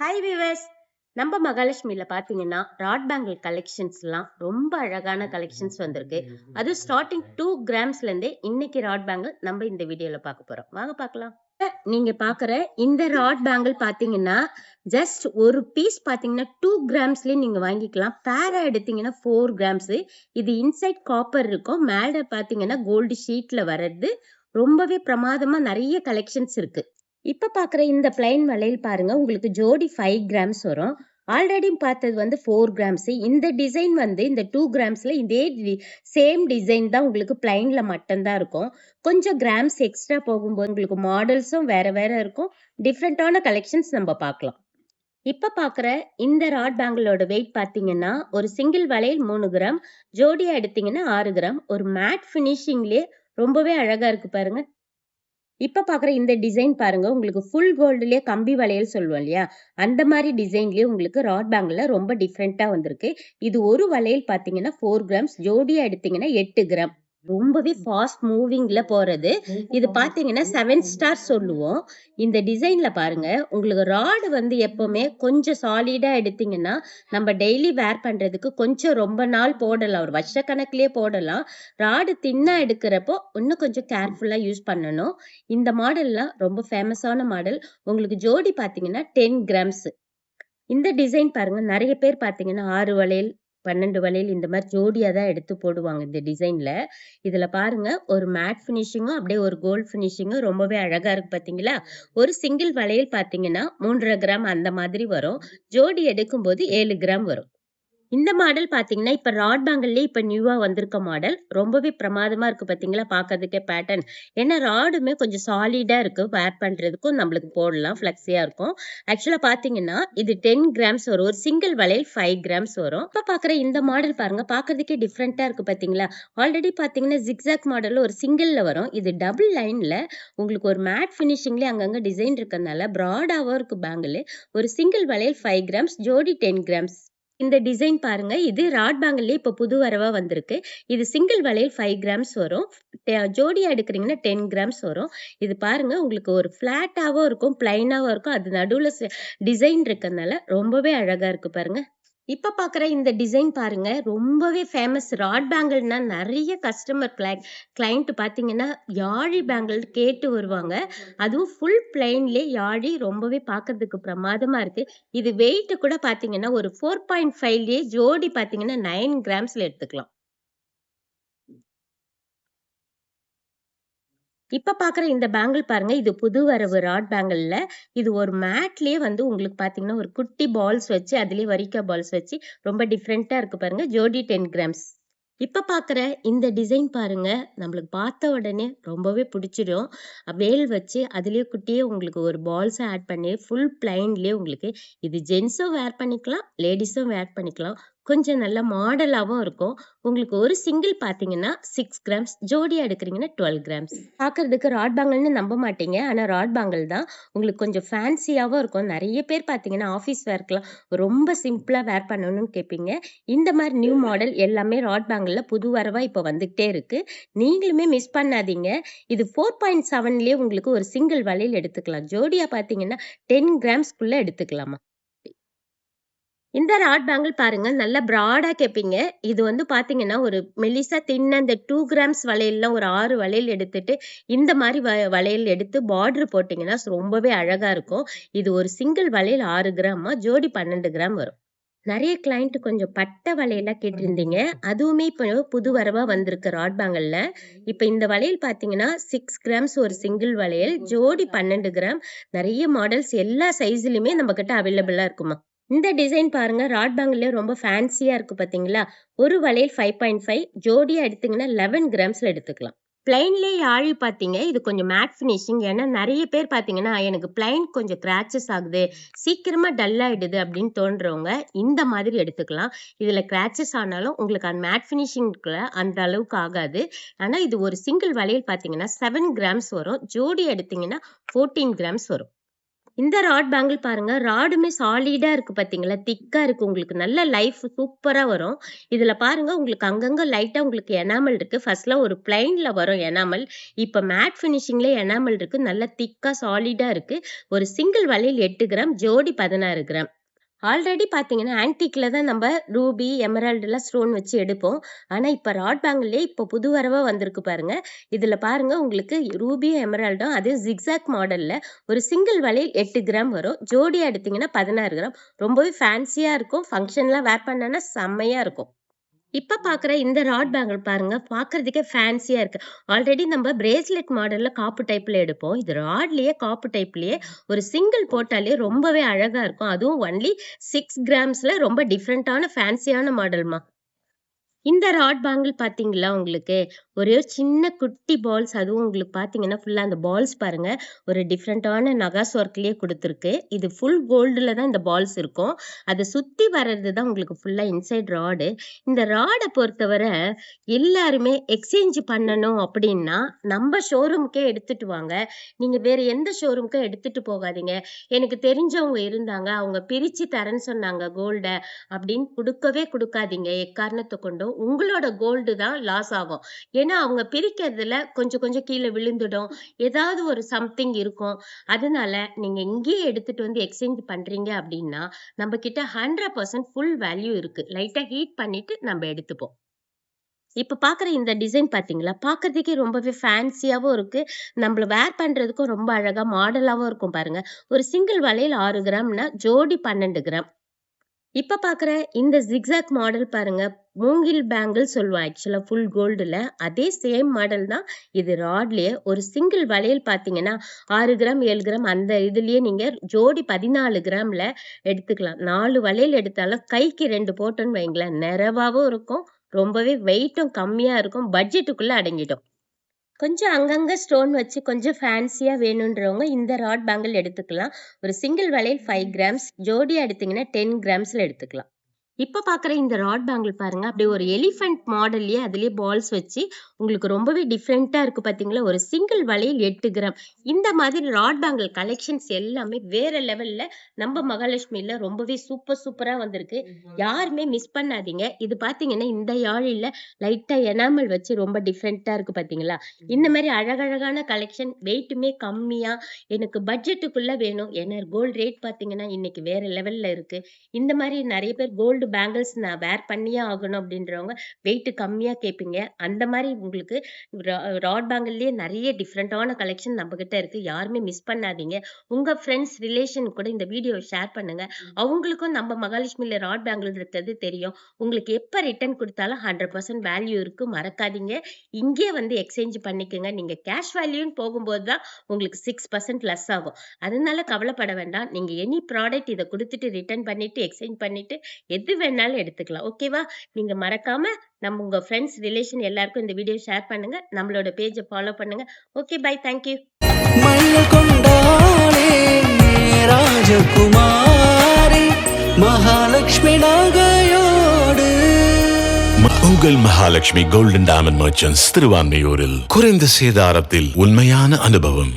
Hi viewers. நம்ம மகாலட்சுமியில பாத்தீங்கன்னா rod bangle கலெக்ஷன்ஸ்லாம் ரொம்ப அழகான கலெக்ஷன்ஸ் வந்திருக்கு. அது ஸ்டார்டிங் 2 கிராம்ஸ்ல இருந்தே இன்னைக்கு ராட் பேங்கிள் நம்ம இந்த வீடியோல பார்க்க போறோம். வாங்க பார்க்கலாம். நீங்க பாக்குற இந்த ராட் பேங்கிள் பாத்தீங்கன்னா ஜஸ்ட் ஒரு பீஸ் பாத்தீங்கன்னா 2 கிராம்ஸ்லயே நீங்க வாங்கிக்கலாம். பேரா எடுத்தீங்கன்னா 4 கிராம்ஸ். இது இன்சைட் காப்பர் இருக்கும், மேல பாத்தீங்கன்னா கோல்டு ஷீட்ல வர்றது. ரொம்பவே பிரமாதமா நிறைய கலெக்ஷன்ஸ் இருக்கு. இப்ப பாக்குற இந்த பிளைன் வளையல் பாருங்க, உங்களுக்கு ஜோடி 5 கிராம்ஸ் வரும். ஆல்ரெடி பார்த்தது வந்து 4 கிராம்ஸ். இந்த டிசைன் வந்து இந்த 2 கிராம்ஸ்ல இதே சேம் டிசைன் தான் உங்களுக்கு பிளைன்ல மட்டும்தான் இருக்கும். கொஞ்சம் கிராம்ஸ் எக்ஸ்ட்ரா போகும்போது உங்களுக்கு மாடல்ஸும் வேற வேற இருக்கும். டிஃப்ரெண்டான கலெக்ஷன்ஸ் நம்ம பார்க்கலாம். இப்ப பாக்குற இந்த ராட் பேங்கிளோட வெயிட் பாத்தீங்கன்னா ஒரு சிங்கிள் வளையல் 3 கிராம், ஜோடியா எடுத்தீங்கன்னா 6 கிராம். ஒரு மேட் பினிஷிங்லயே ரொம்பவே அழகா இருக்கு பாருங்க. இப்ப பாக்குற இந்த டிசைன் பாருங்க, உங்களுக்கு ஃபுல் கோல்டுலயே கம்பி வளையல் சொல்லுவோம் இல்லையா, அந்த மாதிரி டிசைன்லயே உங்களுக்கு ராட் பேங்கிள்ல ரொம்ப டிஃப்ரெண்டா வந்திருக்கு. இது ஒரு வளையல் பாத்தீங்கன்னா 4 கிராம்ஸ், ஜோடியா எடுத்தீங்கன்னா 8 கிராம். ரொம்பவே ஃபாஸ்ட் மூவிங்ல போறது. இது பாத்தீங்கன்னா 7 ஸ்டார் சொல்லுவோம். இந்த டிசைன்ல பாருங்க, உங்களுக்கு ராடு வந்து எப்பவுமே கொஞ்சம் சாலிடா எடுத்தீங்கன்னா நம்ம டெய்லி வேர் பண்றதுக்கு கொஞ்சம் ரொம்ப நாள் போடலாம், ஒரு வருஷ கணக்குலயே போடலாம். ராடு தின்னா எடுக்கிறப்போ இன்னும் கொஞ்சம் கேர்ஃபுல்லா யூஸ் பண்ணணும். இந்த மாடல்லாம் ரொம்ப ஃபேமஸான மாடல். உங்களுக்கு ஜோடி பாத்தீங்கன்னா 10 கிராம்ஸ். இந்த டிசைன் பாருங்க, நிறைய பேர் பாத்தீங்கன்னா 6 வளையல் 12 வளையல் இந்த மாதிரி ஜோடியா தான் எடுத்து போடுவாங்க இந்த டிசைன்ல. இதுல பாருங்க, ஒரு மேட் பினிஷிங்கும் அப்படியே ஒரு கோல்ட் பினிஷிங்கும் ரொம்பவே அழகா இருக்கு பாத்தீங்களா. ஒரு சிங்கிள் வளையல் பாத்தீங்கன்னா 3.5 கிராம் அந்த மாதிரி வரும். ஜோடி எடுக்கும் போது 7 கிராம் வரும். இந்த மாடல் பாத்தீங்கன்னா இப்ப ராட் பேங்கிள்லயே இப்ப நியூவா வந்திருக்க மாடல். ரொம்பவே பிரமாதமா இருக்கு பாத்தீங்களா, பாக்குறதுக்கே பேட்டர்ன். ஏன்னா ராடுமே கொஞ்சம் சாலிடா இருக்கு, வேர் பண்றதுக்கும் நம்மளுக்கு போடலாம், ஃபிளெக்ஸியா இருக்கும். ஆக்சுவலா பாத்தீங்கன்னா இது 10 கிராம்ஸ் வரும். ஒரு சிங்கிள் வளையல் 5 கிராம்ஸ் வரும். இப்ப பாக்குற இந்த மாடல் பாருங்க, பாக்குறதுக்கே டிஃப்ரெண்டா இருக்கு பாத்தீங்களா. ஆல்ரெடி பாத்தீங்கன்னா ஜிக்ஸாக் மாடல் ஒரு சிங்கிள்ல வரும். இது டபுள் லைன்ல உங்களுக்கு ஒரு மேட் பினிஷிங்ல அங்கங்க டிசைன் இருக்கறனால பிராடாவும் இருக்கு பேங்கிள். ஒரு சிங்கிள் வளையல் 5 கிராம்ஸ், ஜோடி 10 கிராம்ஸ். இந்த டிசைன் பாருங்க, இது ராட் பேங்கிள்லயே இப்ப புது வரவா வந்திருக்கு. இது சிங்கிள் வளையல் 5 கிராம்ஸ் வரும். ஜோடியா எடுக்கிறீங்கன்னா 10 கிராம்ஸ் வரும். இது பாருங்க, உங்களுக்கு ஒரு பிளாட்டாவும் இருக்கும், பிளைனாவும் இருக்கும். அது நடுவுல டிசைன் இருக்கறனால ரொம்பவே அழகா இருக்கு பாருங்க. இப்ப பாக்குற இந்த டிசைன் பாருங்க, ரொம்பவே ஃபேமஸ். ராட் பேங்கிள்னா நிறைய கஸ்டமர் கிளைண்ட் பாத்தீங்கன்னா யாழி பேங்கிள் கேட்டு வருவாங்க. அதுவும் ஃபுல் பிளைன்லயே யாழி ரொம்பவே பாக்குறதுக்கு பிரமாதமா இருக்கு. இது வெயிட் கூட பாத்தீங்கன்னா ஒரு 4.5லயே ஜோடி பாத்தீங்கன்னா 9 கிராம்ஸ்ல எடுத்துக்கலாம். இப்ப பாக்குற இந்த பேங்கிள் பாருங்க, இது புது வரவு ராட் பேங்கிள்ல. இது ஒரு மேட்லயே வந்து உங்களுக்கு பாத்தீங்கன்னா ஒரு குட்டி பால்ஸ் வச்சு, அதுலயே வரிக்கா பால்ஸ் வச்சு ரொம்ப டிஃப்ரெண்டா இருக்கு பாருங்க. ஜோடி 10 கிராம்ஸ். இப்ப பாக்குற இந்த டிசைன் பாருங்க, நம்மளுக்கு பார்த்த உடனே ரொம்பவே பிடிச்சிடும். வேல் வச்சு அதுலயே குட்டியே உங்களுக்கு ஒரு பால்ஸ் ஆட் பண்ணி ஃபுல் பிளைன்லயே உங்களுக்கு இது ஜென்ஸும் வேர் பண்ணிக்கலாம், லேடிஸும் வேர் பண்ணிக்கலாம். கொஞ்சம் நல்ல மாடலாவும் இருக்கும். உங்களுக்கு ஒரு சிங்கிள் பாத்தீங்கன்னா 6 கிராம்ஸ், ஜோடியா எடுக்கிறீங்கன்னா 12 கிராம்ஸ். பாக்குறதுக்கு ராட் பேங்கிள்னு நம்ப மாட்டீங்க, ஆனா ராட் பேங்கிள் தான். உங்களுக்கு கொஞ்சம் ஃபேன்சியாவும் இருக்கும். நிறைய பேர் பாத்தீங்கன்னா ஆபீஸ் வேர்க்கெல்லாம் ரொம்ப சிம்பிளா வேர் பண்ணணும்னு கேட்பீங்க. இந்த மாதிரி நியூ மாடல் எல்லாமே ராட் பேங்கிள்ல புது வரவா இப்ப வந்துகிட்டே இருக்கு. நீங்களுமே மிஸ் பண்ணாதீங்க. இது 4.7லயே உங்களுக்கு ஒரு சிங்கிள் வளையல் எடுத்துக்கலாம். ஜோடியா பாத்தீங்கன்னா 10 கிராம்ஸ்க்குள்ள எடுத்துக்கலாமா. இந்த ராட் பேங்கிள் பாருங்க, நல்லா பிராடா கேட்பீங்க. இது வந்து பாத்தீங்கன்னா ஒரு மெலிசா தின்ன இந்த 2 கிராம்ஸ் வளையல்லாம் ஒரு 6 வளையல் எடுத்துட்டு இந்த மாதிரி வளையல் எடுத்து பார்டர் போட்டீங்கன்னா ரொம்பவே அழகா இருக்கும். இது ஒரு சிங்கிள் வளையல் 6 கிராமா, ஜோடி 12 கிராம் வரும். நிறைய கிளைண்ட் கொஞ்சம் பட்டை வளையலா கேட்டிருந்தீங்க. அதுவுமே இப்போ புது வரவா வந்திருக்கு ராட் பேங்கிள்ல. இப்ப இந்த வளையல் பாத்தீங்கன்னா 6 கிராம்ஸ் ஒரு சிங்கிள் வளையல், ஜோடி 12 கிராம். நிறைய மாடல்ஸ் எல்லா சைஸ்லயுமே நம்ம கிட்ட அவைலபிளா இருக்குமா. இந்த டிசைன் பாருங்க, ராட் பேங்கிள்லயே ரொம்ப ஃபேன்சியா இருக்கு பாத்தீங்களா. ஒரு வளையல் 5.5, ஜோடியா எடுத்தீங்கன்னா 11 கிராம்ஸ்ல எடுத்துக்கலாம். பிளைன்லயே யாழி பாத்தீங்க, இது கொஞ்சம் மேட் பினிஷிங். ஏன்னா நிறைய பேர் பாத்தீங்கன்னா எனக்கு பிளைன் கொஞ்சம் கிராச்சஸ் ஆகுது, சீக்கிரமா டல் ஆயிடுது அப்படின்னு தோன்றவங்க இந்த மாதிரி எடுத்துக்கலாம். இதுல கிராச்சஸ் ஆனாலும் உங்களுக்கு அந்த மேட் பினிஷிங்ல அந்த அளவுக்கு ஆகாது. ஆனா இது ஒரு சிங்கிள் வளையல் பாத்தீங்கன்னா 7 கிராம்ஸ் வரும், ஜோடி எடுத்தீங்கன்னா 14 கிராம்ஸ் வரும். இந்த ராட் பேங்கிள் பாருங்க. ராடுமே சாலிடா இருக்கு பார்த்தீங்களா? திக்கா இருக்கு. உங்களுக்கு நல்ல லைஃப் சூப்பரா வரும். இதுல பாருங்க உங்களுக்கு அங்கங்க லைட்டா உங்களுக்கு எனாமல் இருக்கு. ஃபர்ஸ்ட்லாம் ஒரு பிளைன்ல வரும் எனாமல். இப்ப மேட் ஃபினிஷிங்ல எனாமல் இருக்கு. நல்ல திக்கா சாலிடா இருக்கு. ஒரு சிங்கிள் வளையல் 8 கிராம், ஜோடி 16 கிராம். ஆல்ரெடி பார்த்தீங்கன்னா, ஆன்டிக்ல தான் நம்ப ரூபி, எமரால்டுலாம் ஸ்டோன் வச்சு எடுப்போம். ஆனா, இப்ப ராட் பேங்கிள்லயே இப்ப புது வரவா வந்திருக்கு பாருங்க. இதுல பாருங்க உங்களுக்கு ரூபியும், எமரால்டும் அதே ஜிக்ஸாக் மாடல்ல ஒரு சிங்கிள் வளையல் 8 கிராம் வரும். ஜோடியா எடுத்தீங்கன்னா 16 கிராம். ரொம்பவே ஃபேன்சியா இருக்கும். ஃபங்ஷன்லாம் வேர் பண்ணோம்னா செம்மையா இருக்கும். இப்ப பாக்குற இந்த ராட் பேங்கிள் பாருங்க. பாக்குறதுக்கே ஃபேன்சியா இருக்கு. ஆல்ரெடி நம்ம பிரேஸ்லெட் மாடல்ல காப்பு டைப்ல எடுப்போம். இது ராட்லயே காப்பு டைப்லயே ஒரு சிங்கிள் போட்டாலே ரொம்பவே அழகா இருக்கும். அதுவும் ஒன்லி 6 கிராம்ஸ்ல ரொம்ப டிஃபரெண்டான ஃபேன்சியான மாடல்மா. இந்த ராட் பேங்கிள் பார்த்தீங்களா உங்களுக்கு? ஒரே ஒரு சின்ன குட்டி பால்ஸ் அதுவும் உங்களுக்கு பார்த்தீங்கன்னா, ஃபுல்லா அந்த பால்ஸ் பாருங்க. ஒரு டிஃபரெண்டான நகாஸ் ஒர்க்லயே குடுத்துருக்கு. இது ஃபுல் கோல்டுல தான் இந்த பால்ஸ் இருக்கும். அத சுத்தி வர்றது தான் உங்களுக்கு ஃபுல்லா இன்சைட் ராடு. இந்த ராட பொறுத்தவர எல்லாருமே எக்ஸ்சேஞ்ச் பண்ணணும் அப்படின்னா, நம்ப ஷோரூம்க்கே எடுத்துட்டு வாங்க. நீங்க வேற எந்த ஷோரூம்க்கும் எடுத்துட்டு போகாதீங்க. எனக்கு தெரிஞ்சவங்க இருந்தாங்க. அவங்க பிரிச்சு தரேன்னு சொன்னாங்க கோல்ட அப்படின்னு குடுக்கவே குடுக்காதீங்க. எக்காரணத்த கொண்டும். உங்களோட கோல்டு தான் லாஸ் ஆகும். ஏன்னா அவங்க பிரிக்கிறதுல கொஞ்சம் கொஞ்சம் கீழ விழுந்துடும். ஏதாவது ஒரு சம்திங் இருக்கும். அதனால நீங்க இங்கேயே எடுத்துட்டு வந்து எக்ஸ்சேஞ்ச் பண்றீங்க அப்படின்னா, நம்ம கிட்ட 100% ஃபுல் வேல்யூ இருக்கு. லைட்டா ஹீட் பண்ணிட்டு நம்ம எடுத்துப்போம். இப்ப பாக்குற இந்த டிசைன் பாத்தீங்களா? பாக்குறதுக்கே ரொம்பவே ஃபேன்சியாவும் இருக்கு. நம்மள வேர் பண்றதுக்கும் ரொம்ப அழகா மாடலாவும் இருக்கும் பாருங்க. ஒரு சிங்கிள் வளையல் 6 கிராம்னா, ஜோடி 12 கிராம். இப்ப பாக்குற இந்த ஜிக்ஸாக் மாடல் பாருங்க. மூங்கில் பேங்கிள் சொல்லுவோம் ஆக்சுவலா ஃபுல் கோல்டுல. அதே சேம் மாடல் தான் இது ராட்லயே. ஒரு சிங்கிள் வளையல் பார்த்தீங்கன்னா 6 கிராம், 7 கிராம் அந்த இதுலயே நீங்க ஜோடி 14 கிராம்ல எடுத்துக்கலாம். 4 வளையல் எடுத்தாலும் கைக்கு 2 போட்டோன்னு வைங்களேன், நிறைவாவும் இருக்கும். ரொம்பவே வெயிட்டும் கம்மியா இருக்கும். பட்ஜெட்டுக்குள்ள அடங்கிடும். கொஞ்சம் அங்கங்க ஸ்டோன் வச்சு கொஞ்சம் ஃபேன்சியா வேணுன்றவங்க இந்த ராட் பேங்கிள் எடுத்துக்கலாம். ஒரு சிங்கிள் வளையல் 5 கிராம்ஸ், ஜோடியா எடுத்தீங்கன்னா 10 கிராம்ஸ்ல எடுத்துக்கலாம். இப்ப பாக்குற இந்த ராட் பேங்கிள் பாருங்க. அப்படியே ஒரு எலிஃபண்ட் மாடல்லயே அதுலயே பால்ஸ் வச்சு உங்களுக்கு ரொம்பவே டிஃபரெண்டா இருக்கு பாத்தீங்களா? ஒரு சிங்கிள் வளையல் 8 கிராம். இந்த மாதிரி ராட் பேங்கிள் கலெக்ஷன்ஸ் எல்லாமே வேற லெவல்ல நம்ம மகாலட்சுமில ரொம்பவே சூப்பரா வந்திருக்கு. யாருமே மிஸ் பண்ணாதீங்க. இது பாத்தீங்கன்னா இந்த யாழில லைட்டா எனாமல் வச்சு ரொம்ப டிஃபரெண்டா இருக்கு பாத்தீங்களா? இந்த மாதிரி அழகழகான கலெக்ஷன் வெயிட்டுமே கம்மியா எனக்கு பட்ஜெட்டுக்குள்ள வேணும். ஏன்னா கோல்டு ரேட் பாத்தீங்கன்னா இன்னைக்கு வேற லெவல்ல இருக்கு. இந்த மாதிரி நிறைய பேர் கோல்டு பேங்கிள்ஸ் நான் வேர் பண்ணியே ஆகணும் அப்படின்றவங்க வெயிட் கம்மியா கேட்பீங்க. அந்த மாதிரி உங்களுக்கு ராட் பேங்கிள்லயே நிறைய டிஃபரெண்டான கலெக்ஷன் நம்ம கிட்ட இருக்கு. யாருமே மிஸ் பண்ணாதீங்க. உங்க ஃப்ரெண்ட்ஸ் ரிலேஷன் கூட இந்த வீடியோ ஷேர் பண்ணுங்க. அவங்களுக்கும் நம்ம மகாலட்சுமில ராட் பேங்கிள் இருக்கிறது தெரியும். உங்களுக்கு எப்ப ரிட்டர்ன் கொடுத்தாலும் 100% வேல்யூ இருக்கு. மறக்காதீங்க. இங்கே வந்து எக்ஸ்சேஞ்ச் பண்ணிக்கோங்க. நீங்க கேஷ் வேல்யூன்னு போகும்போது தான் உங்களுக்கு 6% லெஸ் ஆகும். அதனால கவலைப்பட வேண்டாம். நீங்க எனி ப்ராடக்ட் இதை கொடுத்துட்டு ரிட்டர்ன் பண்ணிட்டு எக்ஸ்சேஞ்ச் பண்ணிட்டு எது வேணாலும் எடுத்துக்கலாம். ஓகேவா? நீங்க மறக்காம நம்ம உங்க ஃப்ரெண்ட்ஸ் ரிலேஷன் எல்லாருக்கும் இந்த வீடியோ ஷேர் பண்ணுங்க. நம்மளோட பேஜை ஃபாலோ பண்ணுங்க. Okay bye. Thank you. மயில் கொண்டாளே ராஜகுமாரி மகாலட்சுமி நகையோடு. உங்கள் மகாலட்சுமி கோல்டன் டைமண்ட் மர்ச்சன்ட்ஸ் திருவான்மையூரில் குறைந்த சேதாரத்தில் உண்மையான அனுபவம்.